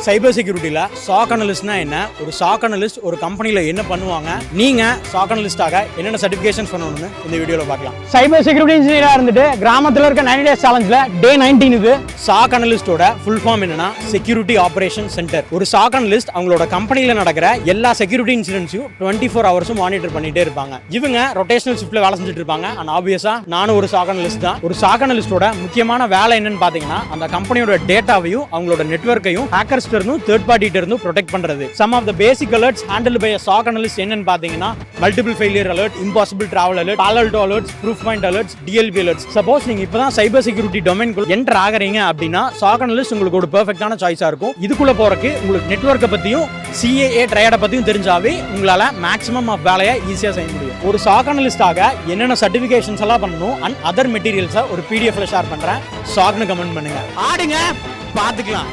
சைபர் செக்யூரிட்டியில் chalk அனலிஸ்ட்னா என்ன, ஒரு chalk analyst ஒரு கம்பெனியில் என்ன பண்ணுவாங்க, நீங்கள் சாக் அனலிஸ்டாக என்னென்ன சர்டிஃபிகேஷன்ஸ் பண்ணணும்னு இந்த வீடியோவில் பார்க்கலாம். சைபர் செக்யூரிட்டி இன்ஜினியராக இருந்துட்டு கிராமத்தில் இருக்க 90 days சேலஞ்சில் டே 19 சாக் அனலிஸ்டோட ஃபுல் ஃபார்ம் என்னன்னா செக்யூரிட்டி ஆபரேஷன் சென்டர். ஒரு சாக் அனலிஸ்ட் அவங்களோட கம்பெனியில் நடக்கிற எல்லா செக்யூரிட்டி இன்சிடென்ட்ஸையும் 24 hours மானிட்டர் பண்ணிட்டே இருப்பாங்க. இவங்க ரொட்டேஷனல் ஷிஃப்ட்ல வேலை செஞ்சுட்டு இருப்பாங்க. அண்ட் ஆப்வியஸா நானும் ஒரு சாக் அனலிஸ்ட் தான். ஒரு சாக் அனலிஸ்டோட முக்கியமான வேலை என்னன்னு பாத்தீங்கன்னா அந்த கம்பெனியோட டேட்டாவையும் அவங்களோட நெட்வொர்க்கையும் ஹேக்கர்ஸ்ல இருந்தும் தேர்ட் பார்ட்டிட்ட இருந்தும் ப்ரொடெக்ட் பண்றது. Some of the basic alerts handle by SOC analyst என்னன்னு பாத்தீங்கன்னா multiple failure alert, impossible travel alert, Palo Alto alerts, Proofpoint alerts, DLP alerts. Suppose நீங்க இப்பதான் சைபர் செக்யூரிட்டி டொமைன்குள்ள என்டர் ஆகுறீங்க அப்படின்னா சாக் அனலிஸ்ட் உங்களுக்கு ஒரு பெர்ஃபெக்ட்டான சாய்ஸா இருக்கும். இதுக்குள்ள போறதுக்கு உங்களுக்கு நெட்வொர்க்கை பத்தியும் சிஏஏ ட்ரையடை பத்தியும் தெரிஞ்சாவே உங்களால மேக்ஸிமம் ஆஃப் வேலையை ஈஸியா செய்ய முடியும். ஒரு சாக் அனலிஸ்டாக என்னென்ன சர்டிஃபிகேஷன்ஸ் எல்லாம் பண்ணணும் அண்ட் அதர் மெட்டீரியல்ஸை ஒரு பிடிஎஃப்ல ஷேர் பண்றேன். சாக்னு கமெண்ட் பண்ணுங்க. ஆடுங்க, பாத்துக்கலாம்.